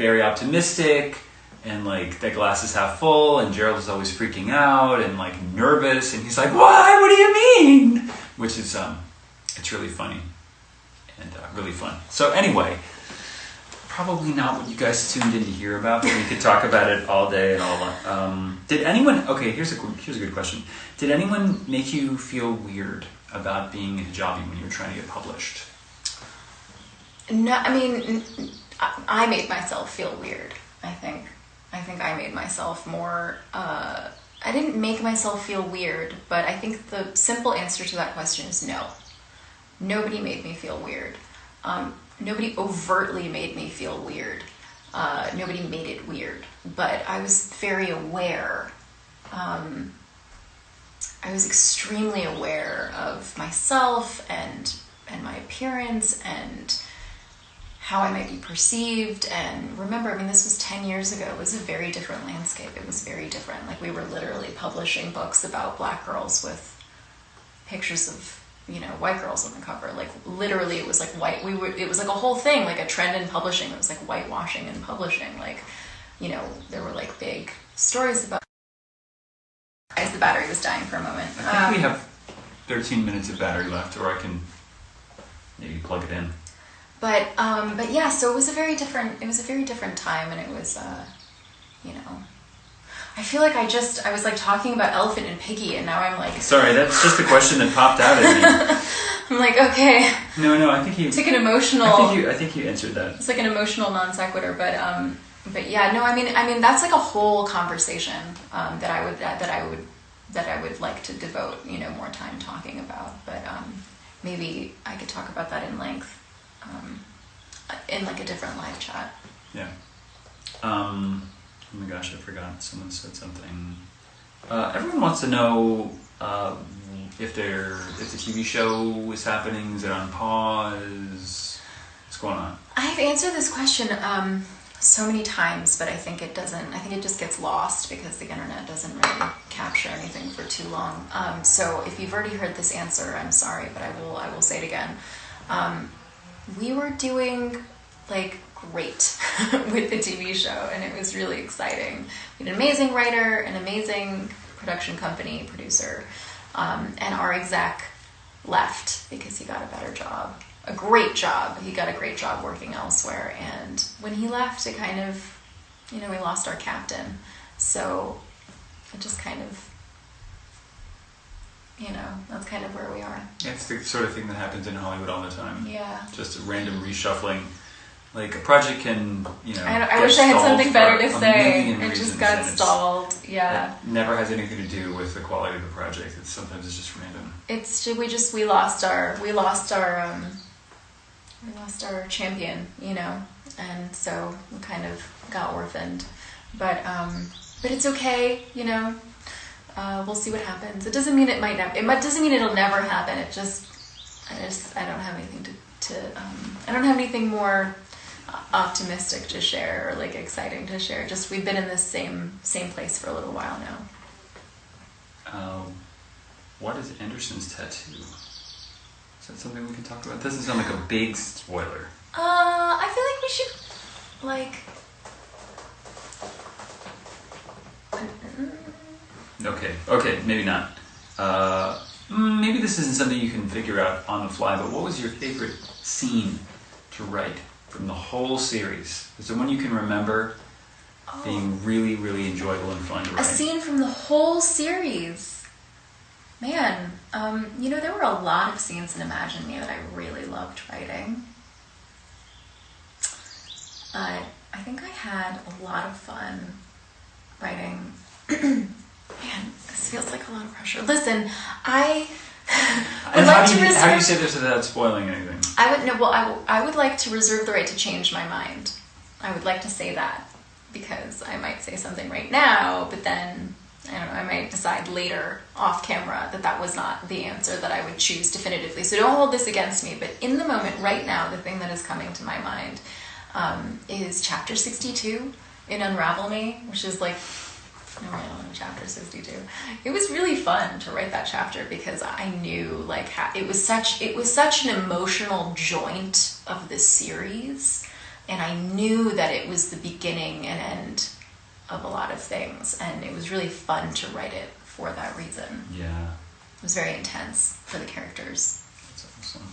very optimistic. And like the glass is half full, and Gerald is always freaking out and like nervous, and he's like, "Why? What do you mean?" Which is it's really funny and really fun. So anyway, probably not what you guys tuned in to hear about, but we could talk about it all day and all. Did anyone? Okay, here's a good question. Did anyone make you feel weird about being a hijabi when you were trying to get published? No, I mean, I made myself feel weird. I think I made myself more, I didn't make myself feel weird, but I think the simple answer to that question is no. nobody made me feel weird. Nobody overtly made me feel weird. Nobody made it weird. But I was very aware. I was extremely aware of myself and my appearance and how I might be perceived. And remember, I mean, this was 10 years ago. It was a very different landscape. It was very different. Like, we were literally publishing books about black girls with pictures of, white girls on the cover. Like, literally, it was like white. It was like a whole thing, like a trend in publishing. It was like whitewashing in publishing. Like, there were like big stories about. The battery was dying for a moment. I think we have 13 minutes of battery left, or I can maybe plug it in. But yeah, so it was a very different time, and it was, I feel like I was like talking about Elephant and Piggy, and now I'm like... Sorry, that's just a question that popped out at me. I'm like, okay. No, I think you... It's like an emotional... I think you answered that. It's like an emotional non sequitur, but yeah, no, I mean that's like a whole conversation that I would like to devote, more time talking about. But maybe I could talk about that in length in like a different live chat. Yeah. Oh my gosh, I forgot. Someone said something. Everyone wants to know if the TV show is happening. Is it on pause? What's going on? I've answered this question so many times, but I think it just gets lost because the internet doesn't really capture anything for too long. So if you've already heard this answer, I'm sorry, but I will say it again. We were doing like great with the TV show, and it was really exciting. We had an amazing writer, an amazing production company producer, and our exec left because he got a better job. A great job. He got a great job working elsewhere, and when he left, it kind of, we lost our captain. So it just kind of, that's kind of where we are. Yeah, it's the sort of thing that happens in Hollywood all the time. Yeah. Just a random reshuffling. Like, a project can, I wish I had something better to say. It just got reasons, stalled. Yeah. It never has anything to do with the quality of the project. Sometimes it's just random. We lost our champion, and so we kind of got orphaned. But it's okay, we'll see what happens. It doesn't mean it might not. It doesn't mean it'll never happen. I don't have anything I don't have anything more optimistic to share or like exciting to share. Just we've been in this same place for a little while now. What is Anderson's tattoo? Is that something we can talk about? It doesn't sound like a big spoiler. I feel like we should Okay, maybe not. Maybe this isn't something you can figure out on the fly, but what was your favorite scene to write from the whole series? Is there one you can remember being really, really enjoyable and fun to write? A scene from the whole series. Man, there were a lot of scenes in Imagine Me that I really loved writing. I think I had a lot of fun writing. Man, this feels like a lot of pressure. Listen, I would like to reserve... How do you say this without spoiling anything? I would like to reserve the right to change my mind. I would like to say that, because I might say something right now, but then... I don't know, I might decide later off camera that was not the answer that I would choose definitively. So don't hold this against me, but in the moment, right now, the thing that is coming to my mind is chapter 62 in Unravel Me, which is like, chapter 62. It was really fun to write that chapter because I knew like it was such an emotional joint of the series, and I knew that it was the beginning and end of a lot of things, and it was really fun to write it for that reason. Yeah. It was very intense for the characters. That's awesome.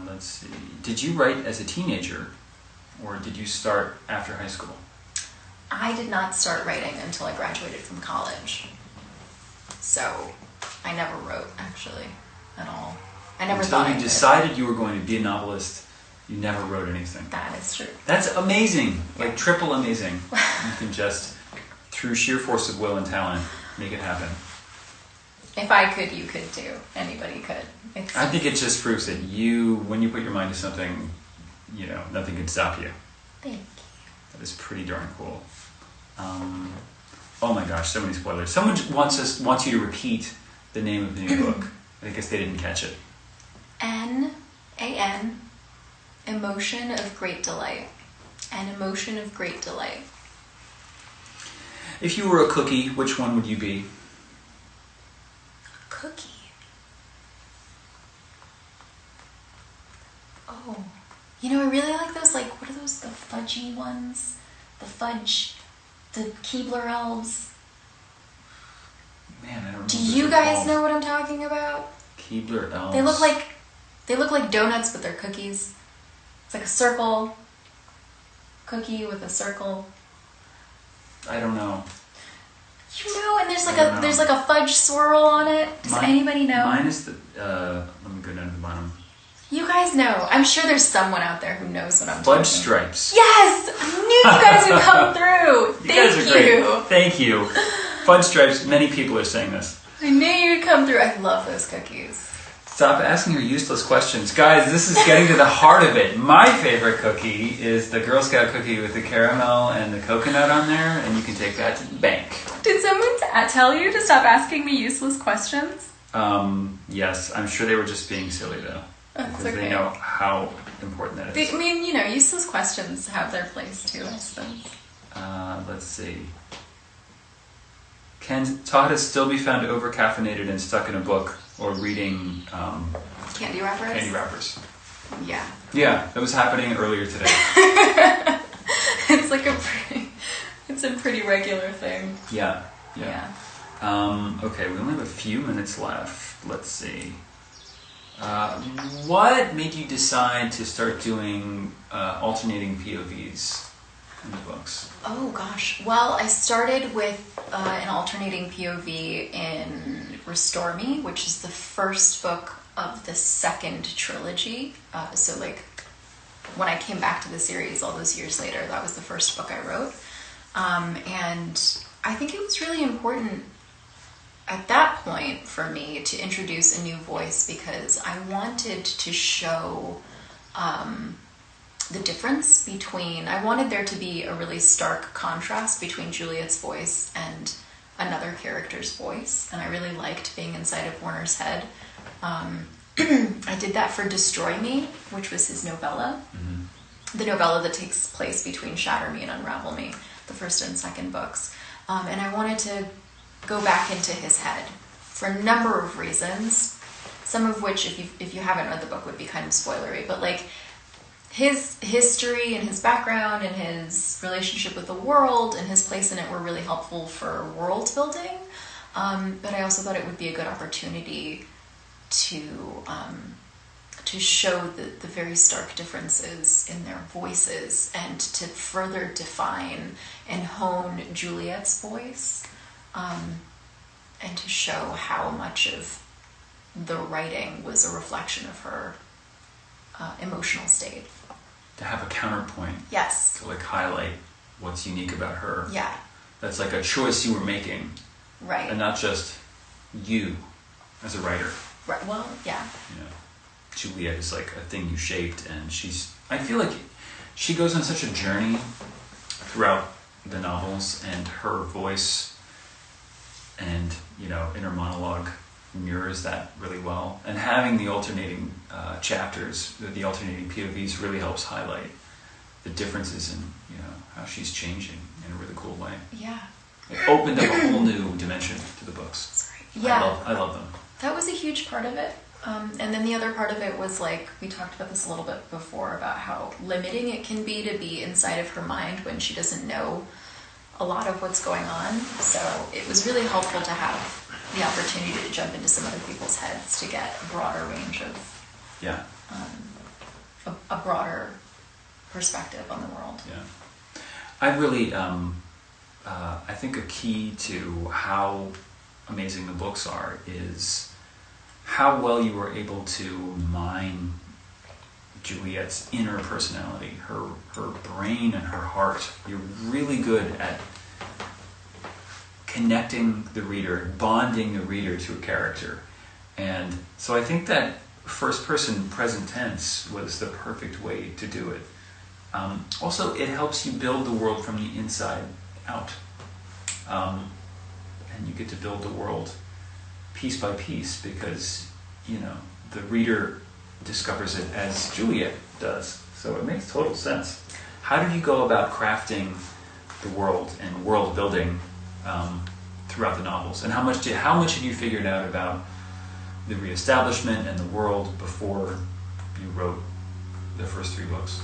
Let's see. Did you write as a teenager, or did you start after high school? I did not start writing until I graduated from college. So I never wrote, actually, at all. I never thought I could. Until you decided you were going to be a novelist, you never wrote anything. That is true. That's amazing. Like triple amazing. You can just, through sheer force of will and talent, make it happen. If I could, you could too. Anybody could. I think it just proves that when you put your mind to something, nothing can stop you. Thank you. That is pretty darn cool. Oh my gosh, so many spoilers. Someone wants you to repeat the name of the new book. I guess they didn't catch it. N-A-N, Emotion of Great Delight. An Emotion of Great Delight. If you were a cookie, which one would you be? Cookie. Oh. I really like those, what are those, the fudgy ones? The Keebler elves. Man, I don't know. Do you guys know what I'm talking about? Keebler elves. They look like donuts, but they're cookies. It's like a circle. Cookie with a circle. I don't know. And there's like a fudge swirl on it. Does anybody know? Mine is the. Let me go down to the bottom. You guys know. I'm sure there's someone out there who knows what I'm talking about. Fudge stripes. Yes! I knew you guys would come through. You guys are great. Thank you. Fudge stripes. Many people are saying this. I knew you'd come through. I love those cookies. Stop asking her useless questions. Guys, this is getting to the heart of it. My favorite cookie is the Girl Scout cookie with the caramel and the coconut on there, and you can take that to the bank. Did someone tell you to stop asking me useless questions? Yes. I'm sure they were just being silly, though. Because they know how important that is. Useless questions have their place, too, I suppose. Let's see. Can Tahereh still be found over-caffeinated and stuck in a book or reading candy wrappers? Candy wrappers. Yeah. Yeah, that was happening earlier today. It's a pretty regular thing. Yeah. Okay, we only have a few minutes left. Let's see. What made you decide to start doing alternating POVs in the books? Oh gosh. Well, I started with an alternating POV in Restore Me, which is the first book of the second trilogy. When I came back to the series all those years later, that was the first book I wrote. And I think it was really important at that point for me to introduce a new voice because I wanted to show the difference I wanted there to be a really stark contrast between Juliet's voice and another character's voice, and I really liked being inside of Warner's head. I did that for Destroy Me, which was his novella. Mm-hmm. The novella that takes place between Shatter Me and Unravel Me, the first and second books. And I wanted to go back into his head for a number of reasons, some of which, if you haven't read the book, would be kind of spoilery, but his history and his background and his relationship with the world and his place in it were really helpful for world building, but I also thought it would be a good opportunity to show the very stark differences in their voices and to further define and hone Juliet's voice, and to show how much of the writing was a reflection of her emotional state. To have a counterpoint. Yes. To highlight what's unique about her. Yeah. That's a choice you were making. Right. And not just you as a writer. Right. Well, yeah. Juliet is a thing you shaped, and I feel like she goes on such a journey throughout the novels, and her voice and inner monologue mirrors that really well, and having the alternating chapters, the alternating POVs really helps highlight the differences in how she's changing in a really cool way. Yeah. It opened up a whole new dimension to the books. Sorry. Yeah. I love them. That was a huge part of it. And then the other part of it was we talked about this a little bit before about how limiting it can be to be inside of her mind when she doesn't know a lot of what's going on. So it was really helpful to have the opportunity to jump into some other people's heads to get a broader range of, a broader perspective on the world. Yeah. I really, I think a key to how amazing the books are is how well you were able to mine Juliet's inner personality, her brain and her heart. You're really good at connecting the reader, bonding the reader to a character. And so I think that first person present tense was the perfect way to do it. Also, it helps you build the world from the inside out. And you get to build the world piece by piece because, the reader discovers it as Juliet does. So it makes total sense. How did you go about crafting the world and world building throughout the novels? And how much had you figured out about the reestablishment and the world before you wrote the first 3 books?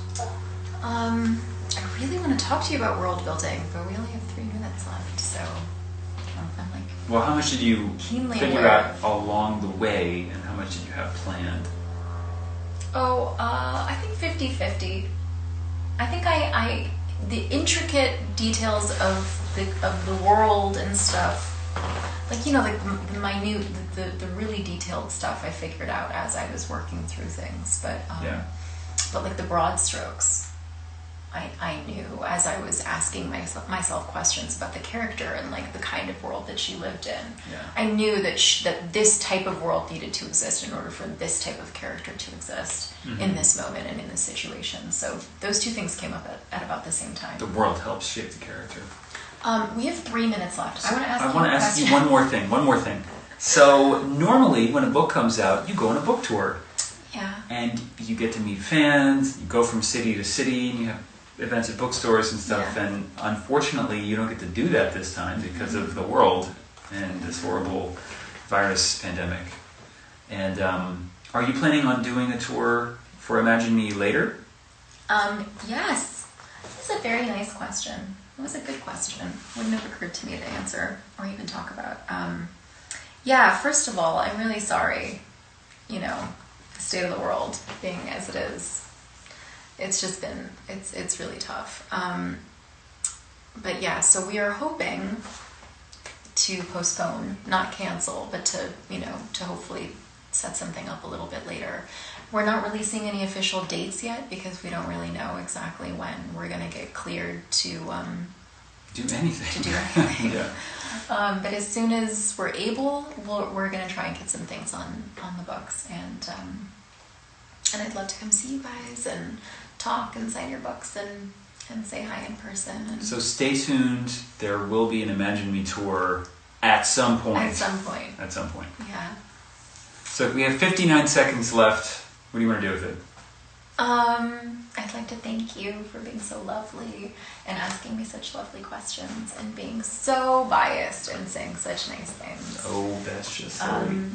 I really want to talk to you about world building, but we only have 3 minutes left, so I'm like... Well, how much did you keenly figure aware. out along the way, and how much did you have planned? I think 50-50. I think the intricate details of the world and stuff, like the minute, the really detailed stuff, I figured out as I was working through things. But like the broad strokes, I knew as I was asking myself questions about the character and like the kind of world that she lived in. Yeah. I knew that that this type of world needed to exist in order for this type of character to exist in this moment and in this situation. So those 2 things came up at about the same time. The world helps shape the character. We have 3 minutes left. I want to ask you one more thing. So normally when a book comes out, you go on a book tour. Yeah. And you get to meet fans, you go from city to city, and you have events at bookstores and stuff, Yeah. and unfortunately you don't get to do that this time because of the world and this horrible virus pandemic. And are you planning on doing a tour for Imagine Me later? Yes. That's a very nice question. It was a good question. Wouldn't have occurred to me to answer or even talk about. First of all, I'm really sorry, the state of the world being as it is. It's just been, it's really tough. But yeah, so we are hoping to postpone, not cancel, but to hopefully set something up a little bit later. We're not releasing any official dates yet because we don't really know exactly when we're going to get cleared to do anything. Yeah. But as soon as we're able, we're going to try and get some things on the books, and I'd love to come see you guys and talk and sign your books and say hi in person. And so stay tuned. There will be an Imagine Me tour at some point. At some point. At some point. Yeah. So we have 59 seconds left. What do you want to do with it? I'd like to thank you for being so lovely and asking me such lovely questions and being so biased and saying such nice things. Oh, that's just silly.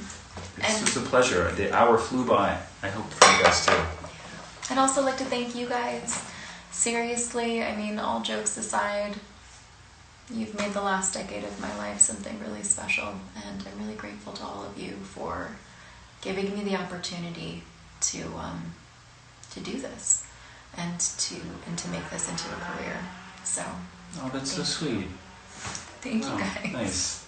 This was a pleasure. The hour flew by. I hope for you guys too. I'd also like to thank you guys. Seriously, I mean, all jokes aside, you've made the last decade of my life something really special, and I'm really grateful to all of you for giving me the opportunity to do this and to make this into a career. So, oh, that's so sweet. Thank you guys. Nice.